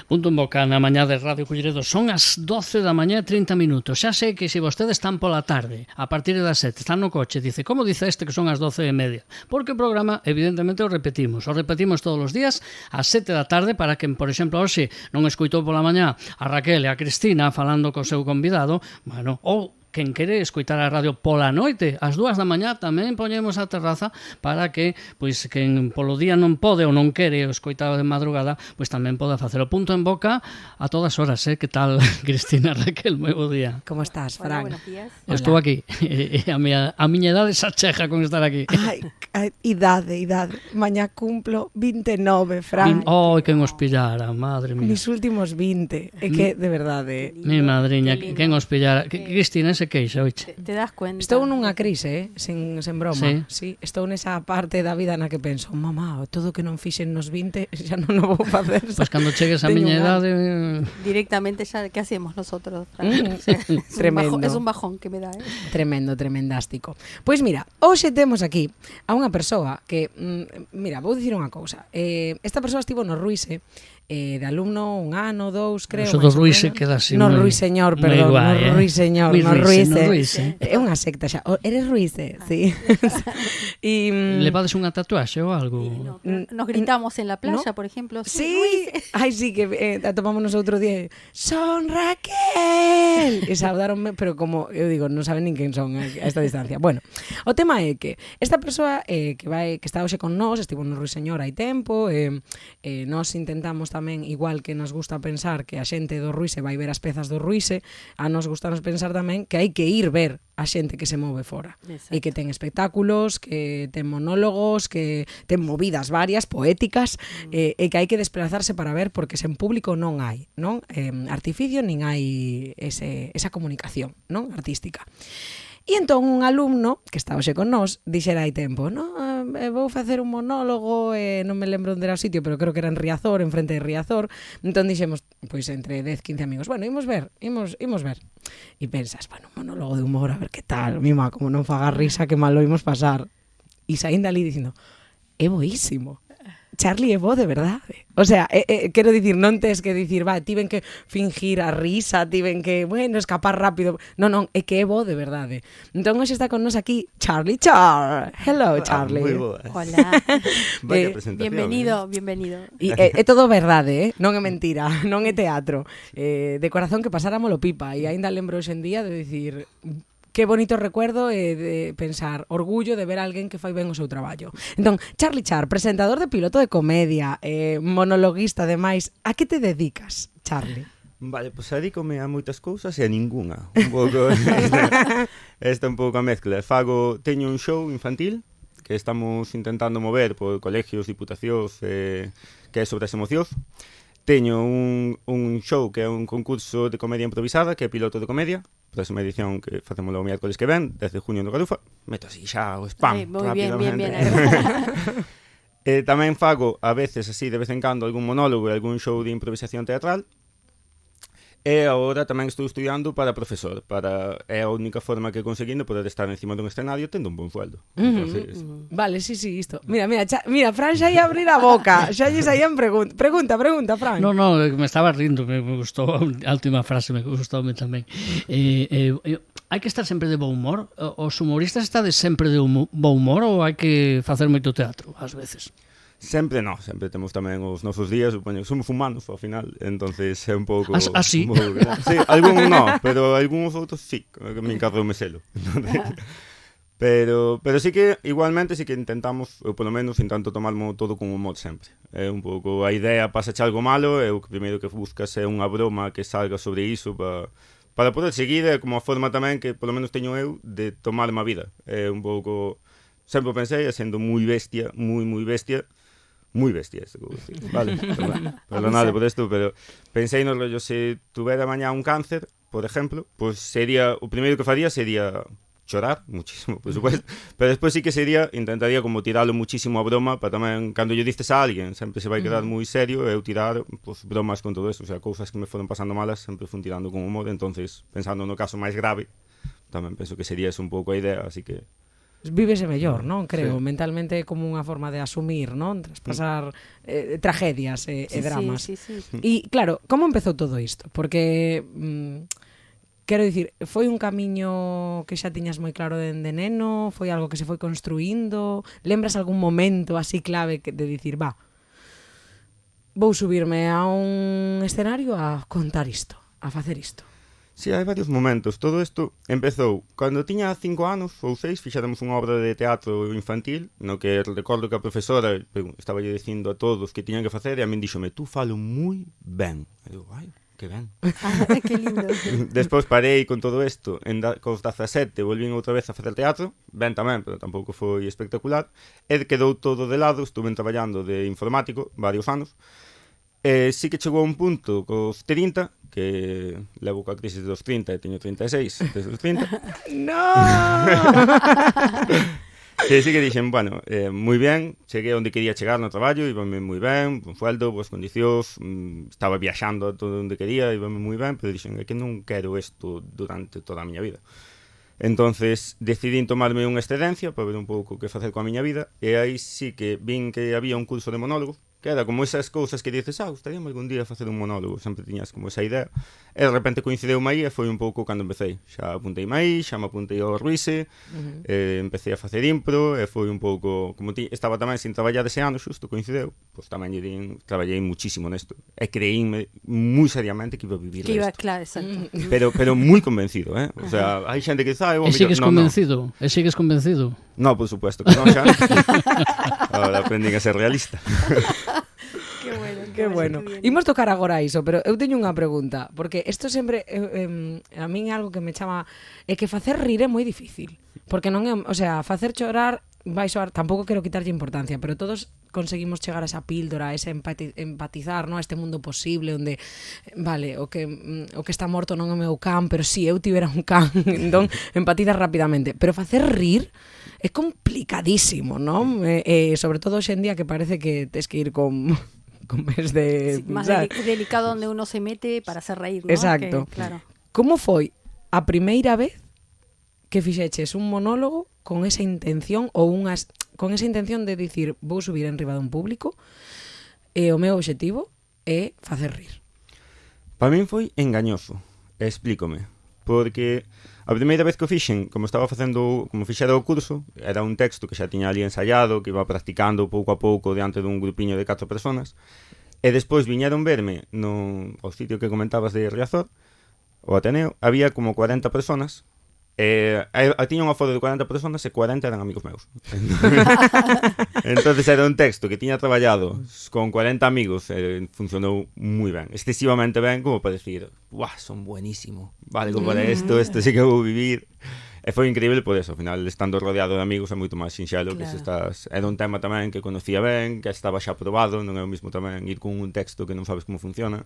Punto en boca na mañá de Radio Culleredo. Son as 12 da mañá e 30 minutos. Xa sei que se vostedes están pola tarde, a partir das 7, están no coche, dice, como dice este que son as 12:30? Porque o programa, evidentemente, o repetimos todos os días ás 7 da tarde para que, por exemplo, hoxe non escoitou pola mañá a Raquel e a Cristina falando co seu convidado, bueno, ou quen quere escoitar a radio pola noite, ás 2 da mañá tamén poñemos a terraza para que, pois, quen polo día non pode ou non quere escoitar de madrugada, pois tamén poda facer o punto en boca a todas horas, Que tal, Cristina, Raquel? Moi bo día. Como estás, Fran? Hola, buenos días. Estou aquí, a miña idade xa cheja con estar aquí. Ai, idade. Mañá cumplo 29, Fran. Quen os pillara, madre mía. Mis últimos 20. É que, de verdade, Mi madriña, quen os pillara. Cristina se queixa, oiche. Te das cuenta. estou nunha crise, sen broma. Sí. Estou nesa parte da vida na que penso, mamá, todo o que non fixen nos 20 xa non o vou facer. Pois cando chegues a miña idade... Directamente ya, ¿qué hacemos nosotros, Fran? O sea, Tremendo. Es un bajón que me da, Tremendástico. Pois mira, hoxe temos aquí a unha persoa que, mira, vou dicir unha cousa. Esta persoa estivo no Ruise, de alumno 1 ano, 2, creo. Eso do Ruise queda así no moi... Ruiseñor, perdón, guai, no Ruiseñor, no Ruise. É unha secta xa. Eres Ruise, sí. Levades unha tatuaxe ou algo? No, nos gritamos en la playa, por ejemplo. Sí, ai, sí, que atomámonos outro día. Son Raquel! E saudaronme, pero como, eu digo, non saben nin quen son a esta distancia. Bueno, o tema é que esta persoa que está hoxe con nós, estivo no Ruiseñor hai tempo, nós intentamos tamén, igual que nos gusta pensar que a xente do Ruise vai ver as pezas do Ruise, a nos gustanos pensar tamén que hai que ir ver a xente que se move fora. Exacto. E que ten espectáculos, que ten monólogos, que ten movidas varias, poéticas, e que hai que desplazarse para ver, porque sen público non hai, non? Artificio, nin hai esa comunicación, non? Artística. E entón un alumno, que está hoxe con nós, dixera hai tempo, vou facer un monólogo, non me lembro onde era o sitio, pero creo que era en Riazor, en frente de Riazor. Entón dixemos, pois entre 10, 15 amigos, bueno, imos ver. E pensas, bueno, un monólogo de humor, a ver que tal, mima, como non faga risa, que mal lo imos pasar. E saín dali dicindo, é boísimo. Charlie é bo de verdade. O sea, quero dicir, non tes que dicir, tiven que fingir a risa, tiven que, bueno, escapar rápido. Non, é que é bo de verdade. Entón, hoxe está con nos aquí Charlie Char. Hello, Charlie. Moi boa. Hola. Vaya presentación. Bienvenido. E é todo verdade, non é mentira, non é teatro. De corazón que pasáramolo pipa. E aínda lembro hoxe en día de dicir... Que bonito recuerdo de pensar, orgullo de ver a alguén que fai ben o seu traballo. Entón, Charlie Char, presentador de piloto de comedia, monologuista, ademais, a que te dedicas, Charlie? Vale, pois dedícome a moitas cousas e a ninguna. Un pouco esta un pouco a mezcla. Teño un show infantil que estamos intentando mover por colegios, diputacións, que é sobre as emocións. Teño un show que é un concurso de comedia improvisada, que é piloto de comedia. Próxima edición que facemos o miércoles que ven, 10 de junio no Garufa. Meto así xa o spam. Muy bien. Tamén fago, a veces, así, de vez en cando, algún monólogo e algún show de improvisación teatral. E agora tamén estou estudiando para profesor. É a única forma que conseguindo poder estar encima dun escenario tendo un bon sueldo. Entonces... Vale, sí, isto. Mira, Fran xa ia abrir a boca. Xa lle saían pregunta, Fran. No, me estaba rindo, me gustou a última frase, me gustou tamén. Hai que estar sempre de bo humor? Os humoristas estades sempre de bo humor ou hai que facer moito teatro, ás veces? Sempre temos tamén os nosos días, supoño, somos humanos ao final, entonces é un pouco... Así? Sí, algún non, pero algúns outros sí, que me encargo me selo. Pero sí que, igualmente, sí que intentamos, ou polo menos intento tomarmo todo con humor sempre. É un pouco, a idea, pasache algo malo, e o primeiro que buscas é unha broma que salga sobre iso para poder seguir, é como a forma tamén que, polo menos, teño eu de tomarme a vida. É un pouco... Sempre pensei, sendo moi bestia, moi bestia, esto, vale, perdonade por isto, pero pensei no rollo, se tuvera mañá un cáncer, por exemplo, pues sería, o primeiro que faría sería chorar muchísimo, por supuesto, pero despois sí que intentaría como tiralo muchísimo a broma, para tamén, cando yo dices a alguén, sempre se vai quedar moi serio, eu tirar pues, bromas con todo eso, o sea, cousas que me foron pasando malas, sempre fun tirando con humor, entonces, pensando no caso máis grave, tamén penso que sería eso un pouco a idea, así que vívese mellor, non? Creo, Sí. mentalmente é como unha forma de asumir, non? Traspasar tragedias e dramas. Sí, sí, sí. E claro, como empezou todo isto? Porque quero dicir, foi un camiño que xa tiñas moi claro dende neno, foi algo que se foi construindo, lembras algún momento así clave de dicir, vou subirme a un escenario a contar isto, a facer isto? Sí, hai varios momentos. Todo isto empezou cando tiña 5 anos ou 6, fixéramos unha obra de teatro infantil no que recordo que a profesora estaba lle dicindo a todos que tiñan que facer e a min díxome, tú falo moi ben. E digo, ai, que ben. Qué lindo. Despois parei con todo isto cos 17 volvín outra vez a facer teatro, ben tamén, pero tampouco foi espectacular, e quedou todo de lado. Estuve traballando de informático varios anos. Sí que chegou a un punto cos 30, que levo coa crisis dos 30 e teño 36 desde os 30. No! Que sí que dixen, bueno, moi ben, cheguei onde quería chegar no traballo, íbame moi ben, bon sueldo, boas condicións, estaba viaxando a todo onde quería, íbame moi ben, pero dixen, é que non quero isto durante toda a miña vida. Entonces decidín tomarme unha excedencia para ver un pouco que facer coa miña vida, e aí sí que vin que había un curso de monólogo, que era como esas cousas que dices, gustaríame algún día facer un monólogo, sempre tiñas como esa idea, e de repente coincideu-me aí e foi un pouco cando empecé. Xa apunteime aí, xa me apuntei ao Ruise, empecé a facer impro, e foi un pouco, como estaba tamén sin traballar ese ano, xusto coincideu, pois tamén traballei muchísimo nesto, e creínme moi seriamente que iba a vivir Que iba, desto. claro, exacto. Pero moi convencido, O sea, hai xente que dice, E sigues convencido? E sigues convencido? No, por supuesto que non, xa. Ahora aprendín a ser realista. Qué bueno. Que bueno. qué bien. Imos tocar agora iso, pero eu teño unha pregunta, porque isto sempre a min é algo que me chama, é que facer rir é moi difícil, porque non é, o sea, facer chorar vai soar, tampouco quero quitarlle importancia, pero todos conseguimos chegar a esa píldora, a ese empatizar, no, a este mundo posible onde vale, o que está morto non é o meu can, pero si eu tivera un can, entón empatizas rapidamente, pero facer rir é complicadísimo, non? Sobre todo hoxe en día que parece que tes que ir con vez de... Sí, más delicado donde uno se mete para hacer reír, ¿no? Exacto. Claro. Como foi a primeira vez que fixeches un monólogo con esa intención con esa intención de dicir vou subir en riba dun público e o meu obxectivo é facer rir? Para min foi engañoso, explícome, porque a primeira vez que o fixen, como fixera o curso, era un texto que xa tiña ali ensaiado, que iba practicando pouco a pouco diante dun grupiño de 4 personas, e despois viñeron verme ao sitio que comentabas de Riazor, o Ateneo, había como 40 personas, tiña un aforo de 40 personas e 40 eran amigos meus. Entonces era un texto que tiña traballado con 40 amigos e funcionou moi ben, excesivamente ben, como para decir, son buenísimo, valgo para isto sí que vou vivir. E foi increíble por eso, ao final, estando rodeado de amigos é moito máis sinxelo, claro. Que se estás... Era un tema tamén que conocía ben, que estaba xa probado, non é o mismo tamén ir con un texto que non sabes como funciona.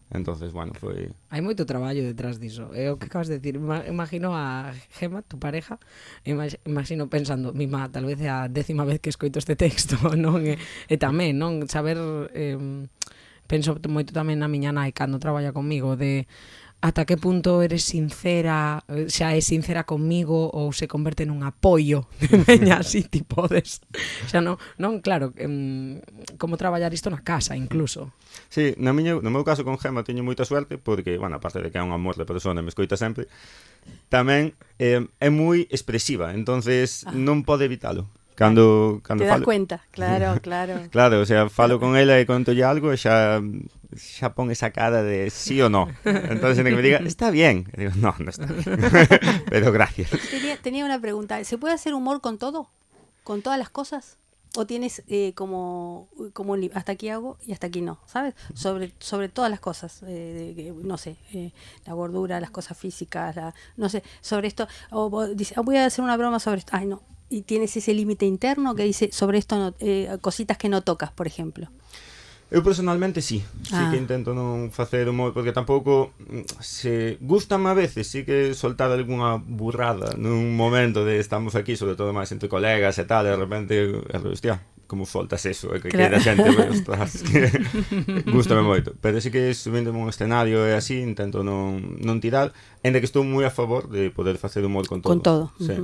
Entonces, bueno, foi... Hai moito traballo detrás diso. É o que acabas de decir. Imagino a Gema, tu pareja, imagino pensando, mima, tal vez é a 10ª vez que escoito este texto, non? E tamén, non? Saber... penso moito tamén na miña nai cando traballa comigo, de ata que punto eres sincera, xa é sincera comigo ou se converte nun apoio de veña, así ti podes. Xa non, claro, como traballar isto na casa incluso. Sí, no meu caso con Gema teño moita suerte porque, bueno, aparte de que é un amor de persona e me escoita sempre, tamén é moi expresiva, entonces non pode evitalo. Cando te das cuenta, claro. Claro, o sea, falo con ela e contolle algo e xa pon esa cara de sí o no. Entonces, que me diga, está bien. Y digo, no está bien. Pero gracias. Tenía una pregunta. ¿Se puede hacer humor con todo? ¿Con todas las cosas? ¿O tienes como un hasta aquí hago y hasta aquí no? ¿Sabes? Sobre todas las cosas. No sé, la gordura, las cosas físicas, no sé, sobre esto. O dice, voy a hacer una broma sobre esto. Ay, no. Y tienes ese límite interno que dice sobre esto, cositas que no tocas, por ejemplo. Eu personalmente sí que intento non facer humor, porque tampouco se gustame a veces, sí que soltar algunha burrada nun momento de estamos aquí, sobre todo máis entre colegas e tal, e de repente, hostia, como soltas eso, que claro. Queda xente, ostras, que gustame moito, pero sí que subindo un escenario e así, intento non tirar, ainda que estou moi a favor de poder facer humor con todo. Con todo. Sí.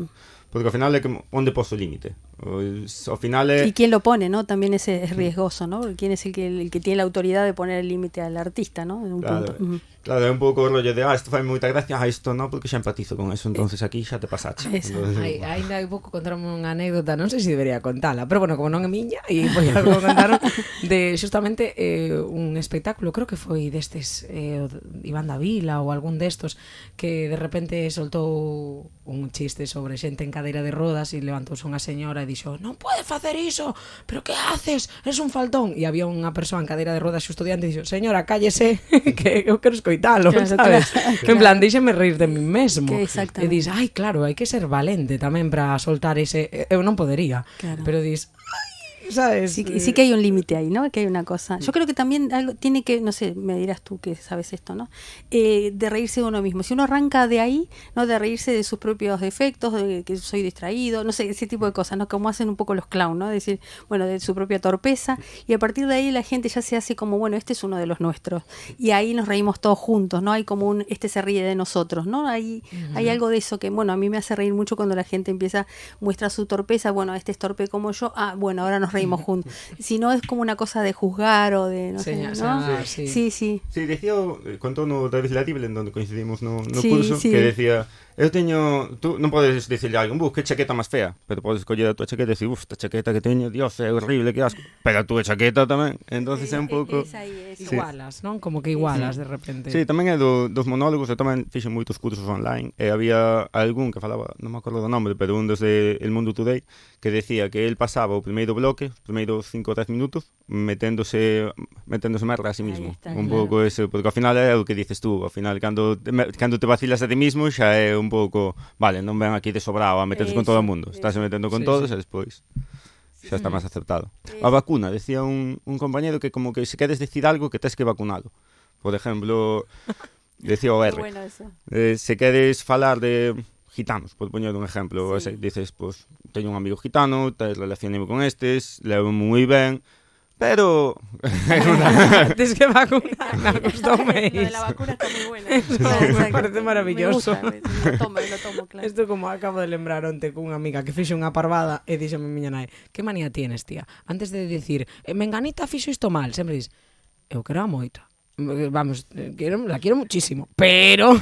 Porque ao final é que onde poso o límite. Ao final é... Y quién lo pone, ¿no? También ese es riesgoso, ¿no? ¿Quién es el que tiene la autoridad de poner el límite al artista, ¿no? En un Claro, punto. claro, é un pouco o rollo de isto fai moita gracia, isto non, porque xa empatizo con eso, entonces aquí xa te pasache. Eso. Ainda hai pouco contaron unha anécdota, non sei se debería contala, pero bueno, como non é miña, e pois algo contaron de xustamente un espectáculo, creo que foi destes Iván da Vila ou algún destos, que de repente soltou un chiste sobre xente en cadeira de rodas e levantouse unha señora e dixo: non pode facer iso, pero que haces? Es un faltón. E había unha persoa en cadeira de rodas xusto diante e dixo: señora, cállese, que eu quero escoitalo, Claro, sabes? claro, Que en plan, deixeme rir de mí mesmo. Que E exactamente. dis, ai, claro, hai que ser valente tamén para soltar ese... Eu non podería, Claro. pero dis, ¿sabes? Sí que hay un límite ahí, ¿no? Que hay una cosa. Yo creo que también algo tiene que, no sé, me dirás tú que sabes esto, ¿no? De reírse de uno mismo. Si uno arranca de ahí, ¿no? De reírse de sus propios defectos, de que soy distraído, no sé, ese tipo de cosas, ¿no? Como hacen un poco los clowns, ¿no? Decir, bueno, de su propia torpeza. Y a partir de ahí la gente ya se hace como, bueno, este es uno de los nuestros. Y ahí nos reímos todos juntos, ¿no? Hay como un, este se ríe de nosotros, ¿no? Hay algo de eso que, bueno, a mí me hace reír mucho cuando la gente empieza, muestra su torpeza, bueno, este es torpe como yo, bueno, ahora nos reímos juntos. Si no es como una cosa de juzgar o de, no sé, ¿no? Sí. Sí, sí. Sí, decía, contou no David Latible, en donde coincidimos no Sí, curso, sí. que decía, eu teño, tú non podes dicirle a alguén, que chaqueta máis fea, pero podes coller a tua chaqueta e dicir, esta chaqueta que teño, Dios, é horrible, que asco, pero a tua chaqueta tamén, entonces é un pouco... Sí. Igualas, non? Como que igualas de repente. Sí, tamén é dos monólogos, eu tamén fixen moitos cursos online, e había algún que falaba, non me acordo do nome, pero un dos de El Mundo Today, que decía que el pasaba o primeiro bloque, os primeiros 5 ou 10 minutos, meténdose merda a sí mismo. Está, Un claro. pouco eso, porque ao final é o que dices tú, ao final cando te vacilas a ti mismo xa é un pouco, vale, non ven aquí de sobrado a meterse con todo o mundo, estás metendo con Sí, todos sí. e despois xa está máis acertado. A vacuna, decía un compañero que como que se queres decir algo que tes que vacunalo. Por exemplo, decía o R. Bueno eso. Se queres falar de gitanos, por poñer un exemplo, Sí. dices, pues, teño un amigo gitano, relacionei con estes, levo moi ben, pero... Tes que vacunar, me gustoume Lo de la iso. vacuna está muy buena. me parece maravilloso. Me gusta, lo tomo, claro. Isto como acabo de lembrar onte cunha amiga que fixo unha parvada e díxome miña nai, que manía tienes, tía? Antes de dicir, menganita fixo isto mal, sempre dis, eu quero a moita. Vamos, la quiero muchísimo, pero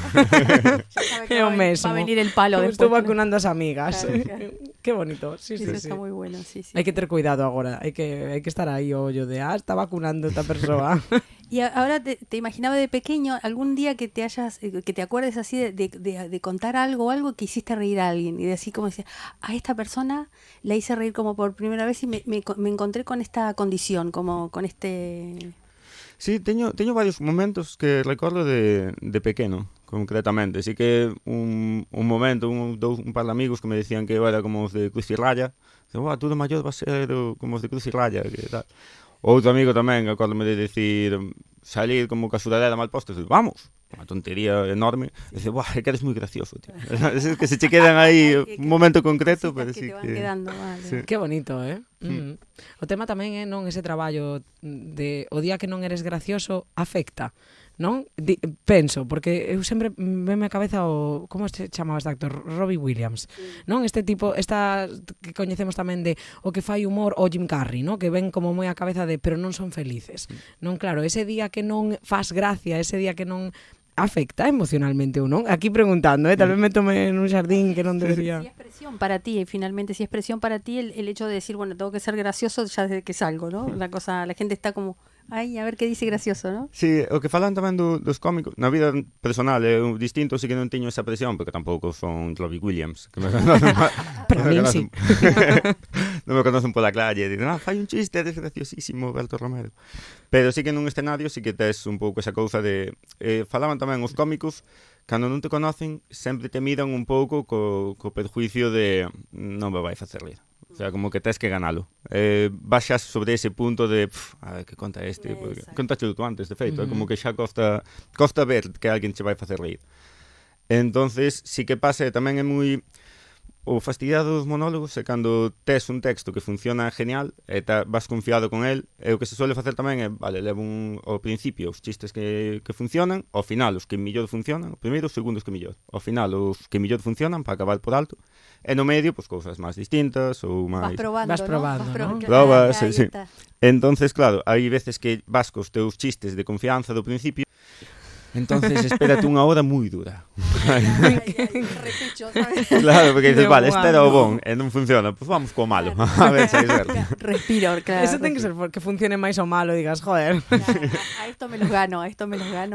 é o mesmo. Va a venir el palo Eu después. estou vacunando as amigas. Claro, claro. Qué bonito. Sí, Eso sí, sí. está muy bueno, sí, sí. Hai que ter cuidado agora, hai que estar aí o ollo de, está vacunando esta persoa. Y ahora te imaginaba de pequeño, algún día que te hayas, que te acuerdes así de contar algo que hiciste reír a alguien y de así como decir, a esta persona la hice reír como por primera vez y me encontré con esta condición, como con este... Sí, teño varios momentos que recordo de pequeno, concretamente. Sí que un momento, un par de amigos que me decían que eu era como os de Cruz y Raya. Dicen, tú de maior vas ser como os de Cruz y Raya, que tal. Outro amigo tamén, acórdome de decir, salir como ca sudadera mal posta, e vamos, unha tontería enorme, e dice, é que eres moi gracioso, tío. Es que se che quedan aí un momento concreto, pero sí que te van que... quedando, vale. Sí. Qué bonito, O tema tamén é non ese traballo de o día que non eres gracioso afecta, non? Penso, porque eu sempre veme a cabeza o como se chamaba este actor, Robbie Williams, non? Este tipo, esta que coñecemos tamén de o que fai humor o Jim Carrey, non? Que ven como moi a cabeza de pero non son felices. Non, claro, ese día que non fas gracia, ese día que non afecta emocionalmente ou non? Aquí preguntando, tal vez me tome en un xardín que non debería. Si es presión para ti, finalmente, si es presión para ti el hecho de decir, bueno, tengo que ser gracioso ya desde que salgo, ¿no? La cosa, la gente está como, ay, a ver qué dice gracioso, ¿no? Sí, o que falan tamén dos cómicos, na vida personal é distinto, sí que non teño esa presión, porque tampouco son Robbie Williams, que me conocen, Pero a min sí. non me conocen pola calle, e dicen, fai un chiste, é desgraciosísimo, Berto Romero. Pero sí que nun escenario sí que tes un pouco esa cousa de... falaban tamén os cómicos, cando non te conocen, sempre te miran un pouco co perjuicio de non me vai facer rir. O sea, como que tes que ganalo. Baixas sobre ese punto de, a ver, que conta este? Contaste tú antes, de feito. Como que xa costa ver que alguén che vai facer reír. Entonces, sí que pasa, tamén é moi... o fastidiado dos monólogos é cando tes un texto que funciona genial e vas confiado con el, e o que se suele facer tamén é, vale, levo ao principio os chistes que funcionan, ao final os que millor funcionan, o primeiro, os segundos que millor, ao final os que millor funcionan para acabar por alto, e no medio, pois, cousas máis distintas ou máis... Vas probando, ¿no? Probas, sí. Entonces, claro, hai veces que vas cos teus chistes de confianza do principio. Entonces, espérate unha hora moi dura. Repecho, ¿sabes? Claro, porque dices, vale, este era o bon e non funciona, pois vamos co malo. A ver se hai suerte. Respiro, claro. Eso ten que ser porque funcione máis o malo, digas, joder. A esto me los gano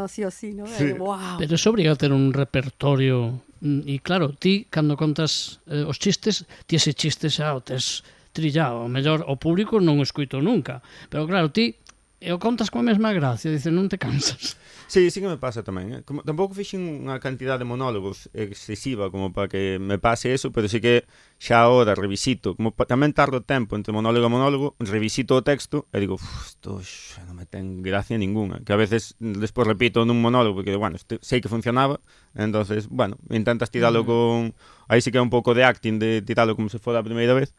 sí o sí, ¿no? Sí. Wow. Pero eso obriga a ter un repertorio. E claro, ti, cando contas os chistes, ti ese chiste xa o tes trillado. O mellor, o público non o escoito nunca. Pero claro, ti o contas coa mesma gracia, dices, non te cansas. Sí, sí que me pasa tamén. Como, tampouco fixen unha cantidad de monólogos excesiva como para que me pase eso, pero sí que xa ahora revisito, como tamén tardo tempo entre monólogo a monólogo, revisito o texto e digo, isto xa non me ten gracia ninguna. Que a veces despois repito nun monólogo, porque, bueno, sei que funcionaba, entonces, bueno, intentas tiralo con... Aí sí que é un pouco de acting, de tiralo como se fora a primeira vez,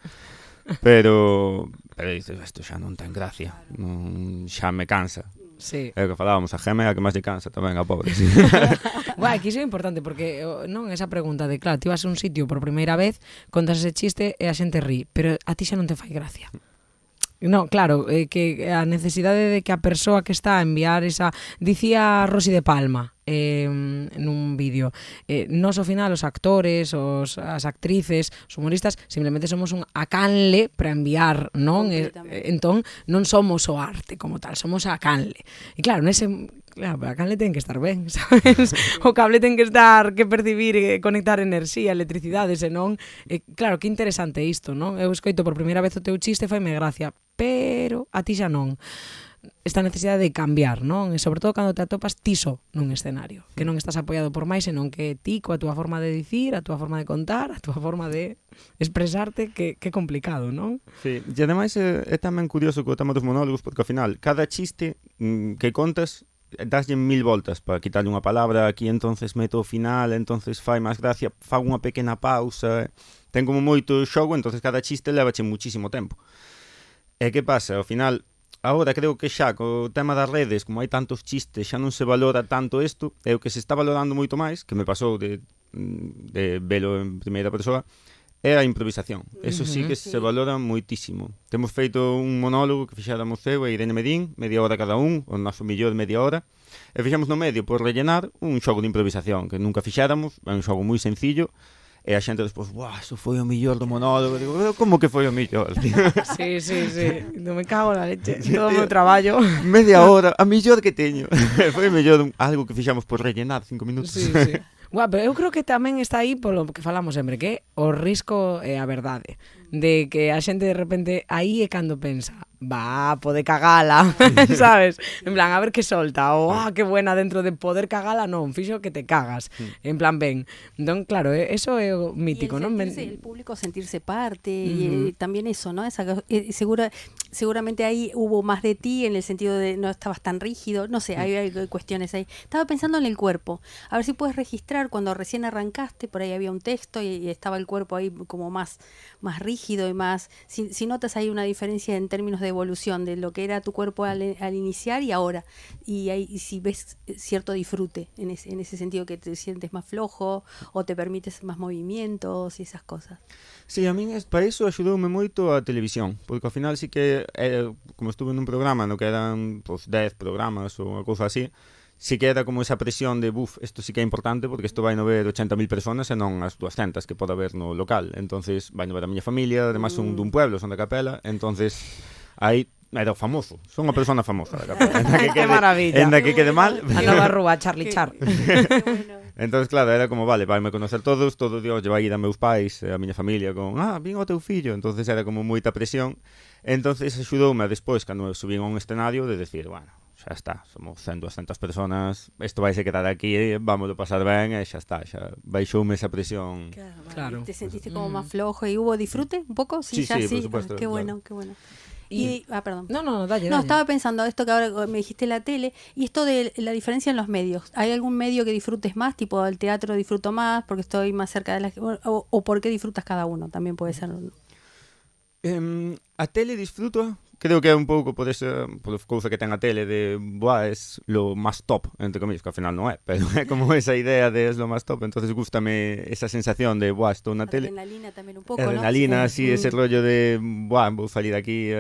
pero dices, isto xa non ten gracia, xa me cansa. Sí. É o que falábamos, a Gema é a que máis lle cansa tamén, a pobre. Sí. Guai, que iso é importante porque non esa pregunta de, claro, ti vas a un sitio por primeira vez, contas ese chiste e a xente ri, pero a ti xa non te fai gracia. Non, claro, que a necesidade de que a persoa que está a enviar esa... Dicía Rosy de Palma nun vídeo, nós ao final os actores, as actrices, os humoristas, simplemente somos un acanle para enviar, non? Entón, non somos o arte como tal, somos a canle. E claro, a canle ten que estar ben, sabes? O cable ten que estar, que percibir e conectar enerxía, electricidade, senón... Claro, que interesante isto, non? Eu escoito por primeira vez o teu chiste, faime gracia, pero a ti xa non. Esta necesidade de cambiar, non? E sobre todo cando te atopas tiso nun escenario, que non estás apoiado por máis, senón que ti, coa túa forma de dicir, a túa forma de contar, a túa forma de expresarte, que complicado, non? Sí, e ademais é tamén curioso co tema dos monólogos, porque ao final, cada chiste que contas, daslle 1000 voltas para quitarlle unha palabra, aquí entonces meto o final, entonces fai máis gracia, fago unha pequena pausa, ten como moito xogo, entonces cada chiste levache muchísimo tempo. E que pasa? Ao final, agora creo que xa, co tema das redes, como hai tantos chistes, xa non se valora tanto isto, e o que se está valorando moito máis, que me pasou de velo en primeira persoa, é a improvisación. Eso sí que se valora moitísimo. Temos feito un monólogo que fixéramos eu e Irene Medín, media hora cada un, o noso millor media hora, e fixamos no medio, por rellenar, un xogo de improvisación, que nunca fixéramos, é un xogo moi sencillo, e a xente despois, eso foi o millor do monólogo. Digo, como que foi o millor? Sí. Non me cago na leche. Todo o meu traballo. Media hora, a millor que teño. Foi o millor algo que fixamos por rellenar 5 minutos. Sí. Guau, pero eu creo que tamén está aí polo que falamos sempre, que o risco é a verdade. De que a xente de repente aí é cando pensa, pode cagala, sabes? En plan, a ver que solta, ou que buena dentro de poder cagala, non, fixo que te cagas. En plan, ben. Entón, claro, eso é o mítico, non? El público sentirse parte, y también eso, ¿no? Seguramente ahí hubo más de ti en el sentido de no estabas tan rígido, no sé, hay cuestiones ahí. Estaba pensando en el cuerpo, a ver si puedes registrar cuando recién arrancaste, por ahí había un texto y estaba el cuerpo ahí como más rígido y más, si notas ahí una diferencia en términos de evolución de lo que era tu cuerpo al iniciar y ahora, y si ves cierto disfrute en ese sentido, que te sientes más flojo o te permites más movimientos y esas cosas. Sí, a min para iso axudoume moito a televisión, porque ao final sí que como estuve nun programa no que eran 10 programas ou unha cousa así, sí que era como esa presión de isto sí que é importante porque isto vai no ver 80.000 personas e non as 200 que pode haber no local. Entonces vai no ver a miña familia, además son dun pueblo, son da Capela, entonces aí era famoso, son unha persona famosa da Capela. Que maravilla. En da que quede mal. A nova rúa, Charlie Char. Entonces, claro, era como, vale, vai me conocer todos, todo Dios lle vai ir a meus pais, a miña familia con, vin o teu fillo, entonces era como moita presión. Entonces axudoume despois, cando subín a un escenario, de decir, bueno, xa está, somos 100, 200 personas, isto vai se quedar aquí, vamos a pasar ben, e xa está, xa baixoume esa presión. Claro. Te sentiste como más flojo, y hubo disfrute un poco, Sí, por supuesto. Qué bueno, claro. qué bueno. Perdón. No, dale. No, estaba pensando esto que ahora me dijiste la tele y esto de la diferencia en los medios. ¿Hay algún medio que disfrutes más? Tipo, el teatro disfruto más porque estoy más cerca de la... O ¿por qué disfrutas cada uno? También puede ser... A tele disfruto, creo que é un pouco por cousa que ten a tele de, es lo máis top, entre comillas, que ao final non é, pero é como esa idea de es lo máis top, entonces gústame esa sensación de, estou na tele. Adrenalina tamén un pouco, Adrenalina, ¿no? así, ese rollo de, vou salir aquí,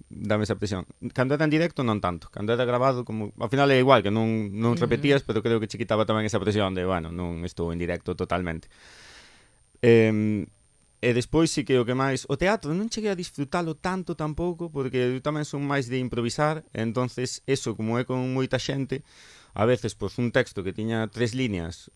dame esa presión. Cando era en directo, non tanto. Cando era grabado, como, ao final é igual, que non repetías, pero creo que che quitaba tamén esa presión de, non estou en directo totalmente. E despois sí que o que máis... O teatro non cheguei a disfrutalo tanto tampouco, porque eu tamén son máis de improvisar, entonces eso, como é con moita xente, a veces, un texto que tiña 3 líneas,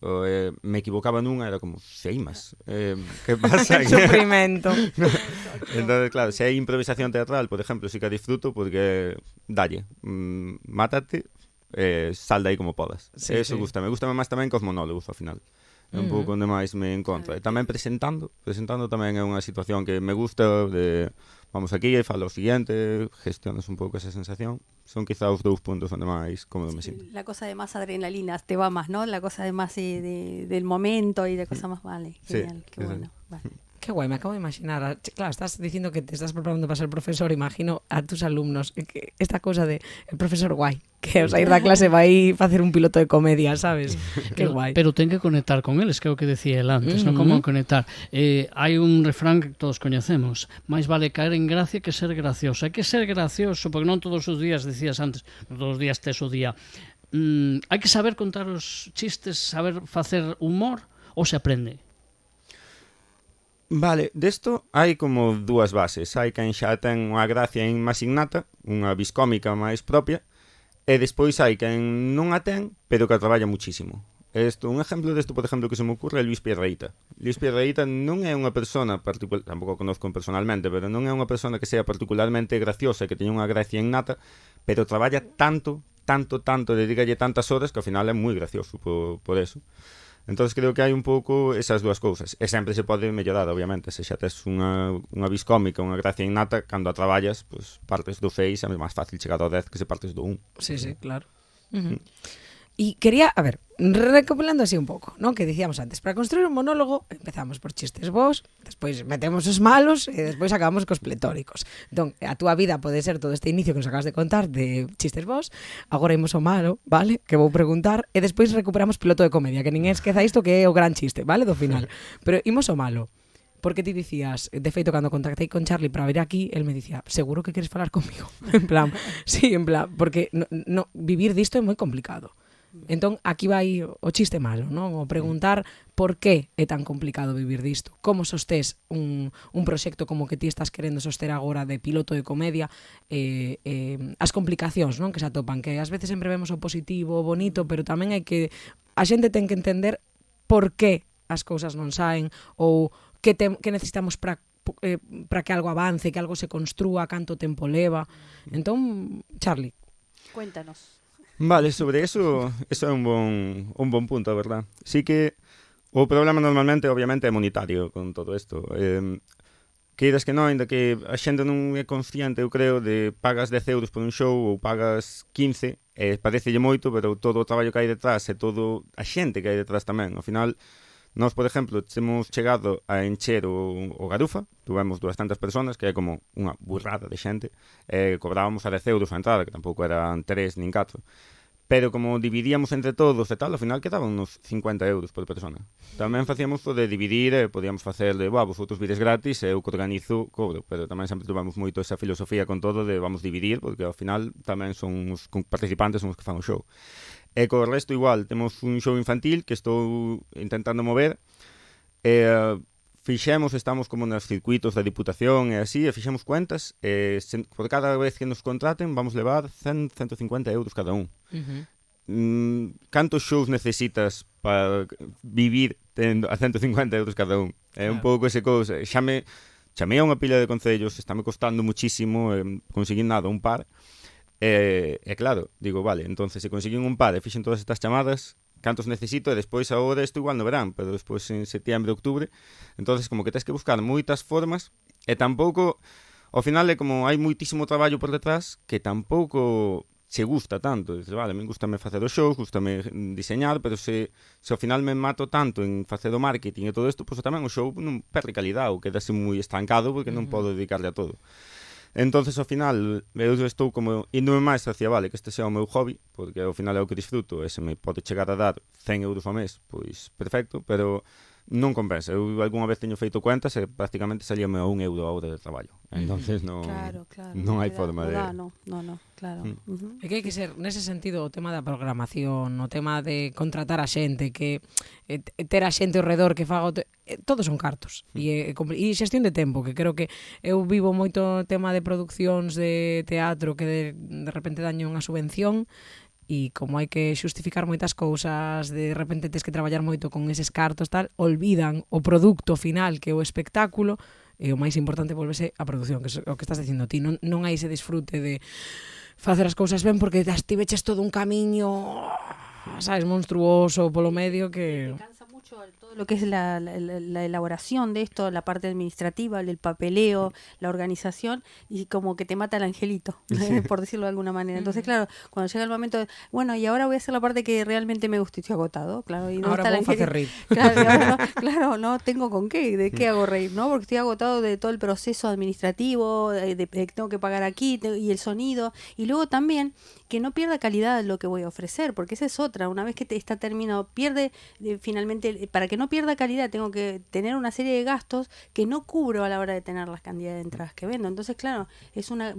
me equivocaba nunha, era como, seimas, que pasa? Sufrimento. Entonces, claro, se hai improvisación teatral, por exemplo, sí que a disfruto, porque dalle, mátate, sal de aí como podas. Sí, Eso sí. gústame máis tamén que os monólogos, ao final. É un pouco onde máis me encontro. E tamén presentando tamén é unha situación que me gusta de vamos aquí e falo o siguiente, gestionas un pouco esa sensación. Son quizá os 2 puntos onde máis cómodo me sinto. La cosa de más adrenalina te va más, ¿no? La cosa de más del momento y de cosas más, vale. Genial, sí, qué bueno. Vale. Qué guay, me acabo de imaginar. Claro, estás diciendo que te estás preparando para ser profesor. Imagino a tus alumnos que esta cosa de el profesor guay, que os a ir da clase vai facer un piloto de comedia, sabes? Qué guay. Pero ten que conectar con eles, que é o que decía el antes, non? Como conectar. Hai un refrán que todos coñecemos: máis vale caer en gracia que ser gracioso. Hai que ser gracioso, porque non todos os días, decías antes, non todos os días tes o día. Hai que saber contar os chistes, saber facer humor, ou se aprende? Vale, desto hai como 2 bases. Hai quen xa ten unha gracia máis innata, unha vis cómica máis propia, e despois hai quen non a ten, pero que a traballa muchísimo. Un exemplo desto, por exemplo, que se me ocurre é Luis Piedrahita. Luis Piedrahita non é unha persona particular, tampouco o conozco personalmente, pero non é unha persona que sea particularmente graciosa, que teña unha gracia innata, pero traballa tanto, dedícalle tantas horas que ao final é moi gracioso por eso. Entón, creo que hai un pouco esas 2 cousas. E sempre se pode mellorar, obviamente. Se xa tes unha vis cómica, unha gracia innata, cando a traballas, partes do 6, é máis fácil chegar ao 10 que se partes do 1. Sí, claro. Y quería, a ver, recopilando así un pouco, ¿no? Que dicíamos antes, para construir un monólogo empezamos por chistes bons, despois metemos os malos e despois acabamos cos pletóricos. Entón, a túa vida pode ser todo este inicio que nos acabas de contar de chistes bons, agora imos ao malo, vale? Que vou preguntar, e despois recuperamos piloto de comedia, que ninguén esqueza isto que é o gran chiste, vale? Do final. Pero imos ao malo. Porque ti dicías, de feito, cando contactei con Charlie para vir aquí, el me dicía, seguro que queres falar comigo? En plan, sí, en plan, porque no, vivir disto é moi complicado. Entón, aquí vai o chiste malo, non? O preguntar por que é tan complicado vivir disto. Como sostés un proxecto como que ti estás querendo soster agora de piloto de comedia, as complicacións, non? Que se atopan, que ás veces sempre vemos o positivo, o bonito, pero tamén hai que... A xente ten que entender por que as cousas non saen ou que necesitamos para que algo avance, que algo se construa, canto tempo leva. Entón, Charlie. Cuéntanos. Vale, sobre eso é un bon punto, a verdad. Sí que o problema normalmente, obviamente, é monetario con todo isto. Queiras que non, ainda que a xente non é consciente, eu creo, de pagas 10 euros por un show ou pagas 15, parecelle moito, pero todo o traballo que hai detrás e todo a xente que hai detrás tamén. Ao final, nós, por exemplo, hemos chegado a encher o Garufa, tuvemos 200 personas, que é como unha burrada de xente, cobrábamos a 10 euros a entrada, que tampouco eran 3 nin 4, pero como dividíamos entre todos e tal, ao final quedaban uns 50 euros por persona. Tamén facíamos o de dividir, podíamos facer de, vosotros vides gratis, eu que organizo, cobro, pero tamén sempre tuvamos moito esa filosofía con todo de vamos dividir, porque ao final tamén son os participantes son os que fan o show. E co resto igual, temos un show infantil que estou intentando mover, estamos como nos circuitos da Diputación e así, e fixemos cuentas, por cada vez que nos contraten vamos levar 100-150 euros cada un. Cantos shows necesitas para vivir tendo a 150 euros cada un? É un pouco ese cousa. Chamei a unha pila de concellos, estáme costando muchísimo conseguir nada, un par. E claro, digo, vale, entonces se conseguín un par e fixen todas estas chamadas, cantos necesito, e despois agora isto igual no verán, pero despois en setiembre, octubre, entonces como que tens que buscar moitas formas, e tampouco ao final é como hai moitísimo traballo por detrás que tampouco se gusta tanto. Dices, vale, a mí gustame facer os shows, gustame diseñar, pero se ao final me mato tanto en facer o marketing e todo isto, pois tamén o show non perde calidad ou quedase moi estancado porque non podo dedicarle a todo. Entonces, ao final, eu estou como índome máis hacia, vale, que este sea o meu hobby, porque ao final é o que disfruto, e se me pode chegar a dar 100 euros ao mes, pois perfecto, pero non compensa. Eu algunha vez teño feito cuentas e prácticamente salíame a 1 euro a hora de traballo. Entonces non hai forma de... No, claro. É que hai que ser, nese sentido, o tema da programación, o tema de contratar a xente, que ter a xente ao redor que faga todos son cartos e xestión de tempo, que creo que eu vivo moito tema de produccións de teatro que de repente daño unha subvención e como hai que xustificar moitas cousas, de repente tens que traballar moito con eses cartos, tal, olvidan o produto final que é o espectáculo, e o máis importante volvese a produción, que é o que estás dicindo ti, non hai ese disfrute de facer as cousas ben porque tiveches todo un camiño, sabes, monstruoso polo medio que... Todo lo que es la elaboración de esto, la parte administrativa, el papeleo, la organización, y como que te mata el angelito, por decirlo de alguna manera. Entonces, claro, cuando llega el momento de, bueno, y ahora voy a hacer la parte que realmente me gusta y estoy agotado, claro. Y ahora puedo hacer reír. Claro, no tengo con qué, de qué hago reír, ¿no? Porque estoy agotado de todo el proceso administrativo, tengo que pagar aquí, y el sonido, y luego también que no pierda calidad lo que voy a ofrecer, porque esa es otra, una vez que está terminado, pierde finalmente, para que no pierda calidad tengo que tener una serie de gastos que no cubro a la hora de tener las cantidades de entradas que vendo. Entonces, claro, es la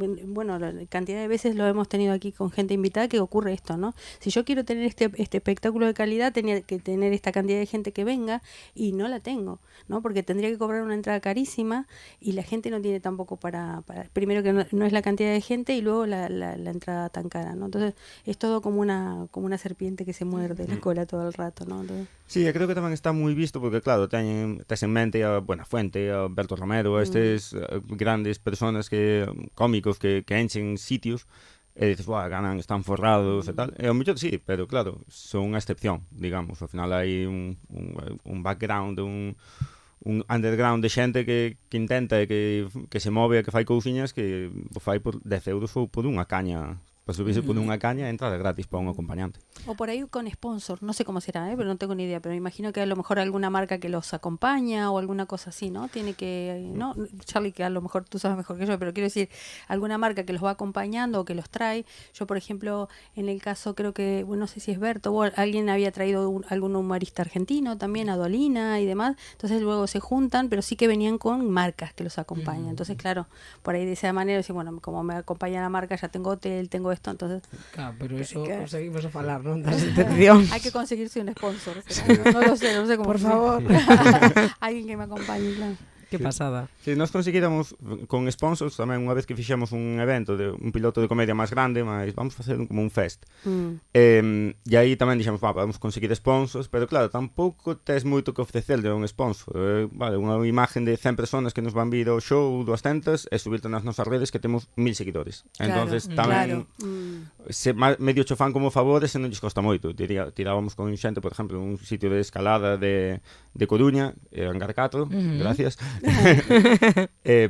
cantidad de veces lo hemos tenido aquí con gente invitada que ocurre esto, ¿no? Si yo quiero tener este espectáculo de calidad, tenía que tener esta cantidad de gente que venga y no la tengo, ¿no? Porque tendría que cobrar una entrada carísima y la gente no tiene tampoco para primero que no es la cantidad de gente y luego la entrada tan cara, ¿no? Entonces, es todo como una serpiente que se muerde la cola todo el rato, ¿no? Entonces, Sí, creo que tamén está moi visto porque, claro, tes en mente a Buenafuente, a Berto Romero, estes grandes personas cómicos que enchen sitios e dices, ganan, están forrados e tal. E ao mellor sí, pero claro, son unha excepción, digamos. Ao final hai un background, un underground de xente que intenta e que se move e que fai cousiñas que fai por 10 euros ou por unha caña. Para subirse por unha caña, entrada gratis para un acompañante. O por ahí con sponsor, no sé cómo será, pero no tengo ni idea, pero me imagino que a lo mejor alguna marca que los acompaña o alguna cosa así, ¿no? Tiene que, ¿no? Charlie, que a lo mejor tú sabes mejor que yo, pero quiero decir, alguna marca que los va acompañando o que los trae. Yo, por ejemplo, en el caso, creo que, bueno, no sé si es Berto, o alguien había traído algún humorista argentino también, a Dolina y demás, entonces luego se juntan, pero sí que venían con marcas que los acompañan. Entonces, claro, por ahí de esa manera, decir, bueno, como me acompaña la marca, ya tengo hotel, tengo esto, entonces... Claro, pero eso seguimos a falar, non? Das intencións. Hay que conseguirse un sponsor, ¿será? No lo sé cómo. Por favor. Alguien que me acompañe, claro. Que pasada. Si nós conseguíramos con sponsors tamén unha vez que fixemos un evento de un piloto de comedia máis grande, mas vamos facer como un fest. E aí tamén dixemos, vamos conseguir sponsors, pero claro, tampouco tes moito que ofrecer de un sponsor. Vale, unha imagen de 100 personas que nos van vir ao show 200 e subirte nas nosas redes que temos 1000 seguidores. Entonces tamén se medio cho fan como favores e non lles costa moito. Tirábamos con xente, por exemplo, un sitio de escalada de Coruña, Hangar 4, gracias.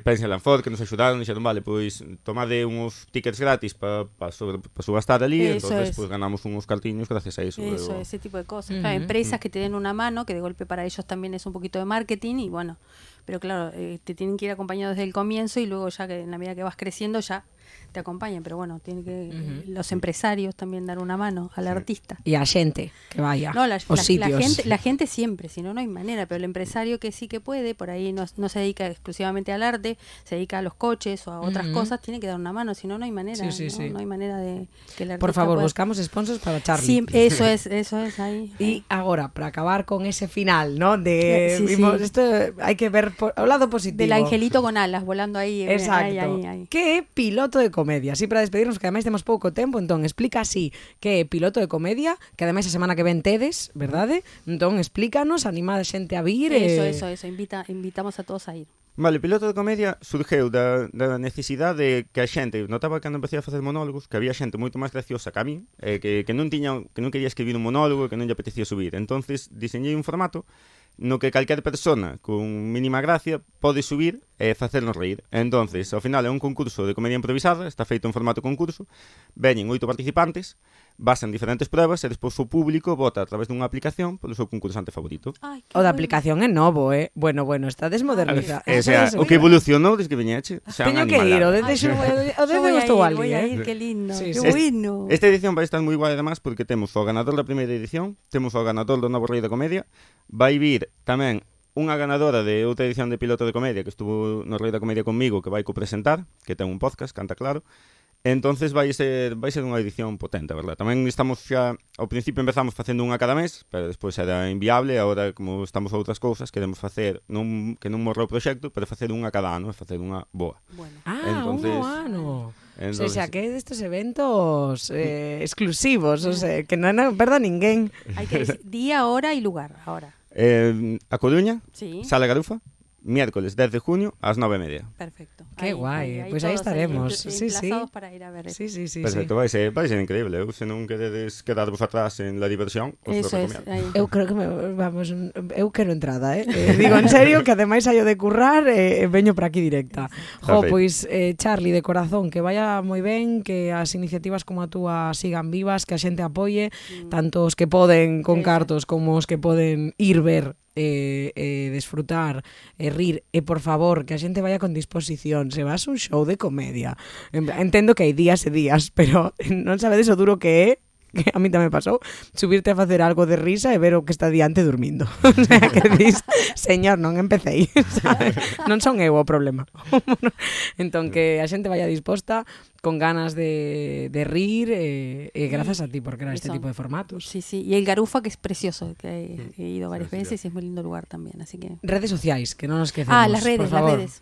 Pensa en Lanford que nos axudaron, dixeron, vale, pois tomade uns tickets gratis para subastar ali, entonces pues ganamos unos cartiños gracias a eso. Ese tipo de cosas. Claro, empresas que te den una mano, que de golpe para ellos también es un poquito de marketing y bueno, pero claro, te tienen que ir acompañados desde el comienzo y luego ya que en la medida que vas creciendo ya te acompañan, pero bueno, tienen que los empresarios también dar una mano al artista. Y a xente que vaya os sitios. La gente siempre, si no, no hay manera, pero el empresario que sí que puede, por ahí no se dedica exclusivamente al arte, se dedica a los coches o a otras cosas, tiene que dar una mano, si no, no hay manera. No hay manera de que el artista Por favor, pueda... buscamos sponsors para Charlie. Sí, eso es ahí. Y agora, para acabar con ese final, ¿no? Esto hay que ver o lado positivo. Del angelito con alas, volando ahí. Exacto. Ahí. Que é piloto de comedia? Así para despedirnos, que ademais temos pouco tempo, entón explica así que é piloto de comedia, que ademais a semana que ven tedes, verdade? Entón explícanos, anima a xente a vir. Eso. Invitamos a todos a ir. Vale, piloto de comedia surgeu da necesidade de que a xente notaba cando empecé a facer monólogos que había xente moito máis graciosa que a min, que non quería escribir un monólogo, que non lle apetecía subir. Entonces diseñei un formato no que calquer persona con mínima gracia pode subir e facernos reír. Entonces, ao final é un concurso de comedia improvisada, está feito en formato concurso, veñen 8 participantes, basan diferentes pruebas e despois o público vota a través dunha aplicación polo seu concursante favorito. Ay, qué O da bueno. aplicación é novo, Bueno, está desmodernizado. O sea, o que evolucionou desde que viñeche, xa Teño un que ir, o animalada. de Yo estou ali, voy a ir, qué lindo, Sí, qué sí. bueno. Esta edición vai estar moi guai además porque temos o ganador da primeira edición, temos o ganador do novo Rei da Comedia, vai vir tamén unha ganadora de outra edición de Piloto de Comedia que estuvo no Rei da Comedia conmigo, que vai co-presentar, que ten un podcast, Canta Claro. Entonces vai ser unha edición potente, a verdad. Tamén estamos xa, ao principio empezamos facendo unha cada mes, pero despois era inviable, agora como estamos a outras cousas, queremos facer, que non morra o proxecto, pero facer unha cada ano, facer unha boa. Bueno. Entonces- un ano. Entonces, O sea, que é destes eventos exclusivos, o sea, que non perda ninguén. Hay que decir día, hora y lugar, ahora. A Coruña, Sí. Sala Garufa, miércoles 10 de junio ás 9:30. Perfecto. Qué guay, pues ahí todos estaremos. Sí, sí. emplazados para ir a ver eso. Sí. Perfecto, vai ser increíble. Eu, se non queredes quedarvos atrás en la diversión, os lo Eso es. recomiendo. Ahí. Eu creo que eu quero entrada, digo en serio que ademais saio de currar e veño para aquí directa. Jo, Perfecto. pois Charlie, de corazón, que vaya moi ben, que as iniciativas como a túa sigan vivas, que a xente apoie, tanto os que poden con Eso. cartos como os que poden ir ver desfrutar e rir e por favor que a xente vaya con disposición, se vas a un show de comedia. Entendo que hai días e días, pero non sabedes o duro que é, que a mí tamén pasou, subirte a facer algo de risa e ver o que está diante dormindo. O sea, que dis, señor, non empecéis, sabes? Non son eu o problema. Entón, que a xente vaya disposta, con ganas de rir, e grazas a ti por crear este Eso. tipo de formatos. Sí, sí. Y el Garufa, que es precioso, que he ido varias veces y es muy lindo lugar también, así que... Redes sociais, que non nos esquecemos, las por redes, las favor. redes.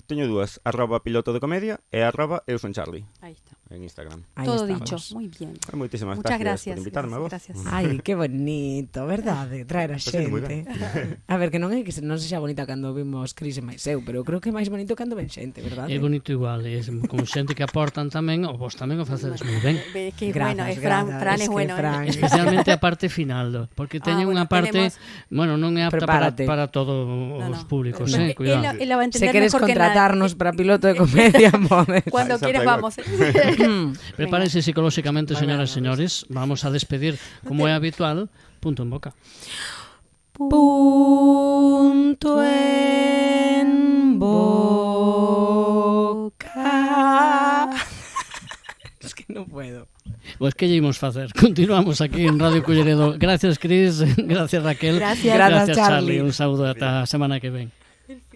Teño dúas, @piloto de comedia e @eusoncharlie Ahí está. en Instagram. Aí Todo estamos. dicho, muy bien. Moitísimas Muchas gracias gracias. por invitarme a vos. Gracias. Ai, que bonito, verdade? Traer a Está sendo moi xente. A ver, que non é que non sexa bonita cando vimos Cris e máis eu, pero creo que é máis bonito cando ven xente, verdade? É bonito igual, é con xente que aportan tamén, ou vos tamén o facedes moi ben. Es que Grazas, bueno, es Fran, grazas, Fran es es que bueno. Fran- Especialmente a parte final, porque teñen bueno, unha parte, tenemos- bueno, non é apta Prepárate. para todos No, os no. públicos, No, cuidado. él la va a entender Se queres mejor que contratarnos nadie. para piloto de comedia, podes. Cuando Esa quieras playback. vamos. Prepárense psicolóxicamente, señoras e señores, vamos a despedir, como é habitual, punto en boca. Punto en boca. Es que no puedo. Pois que lle imos facer? Continuamos aquí en Radio Culleredo. Gracias, Cris, gracias, Raquel. Gracias. Grazas, Charlie. Charlie. Un saúdo ata a semana que ven.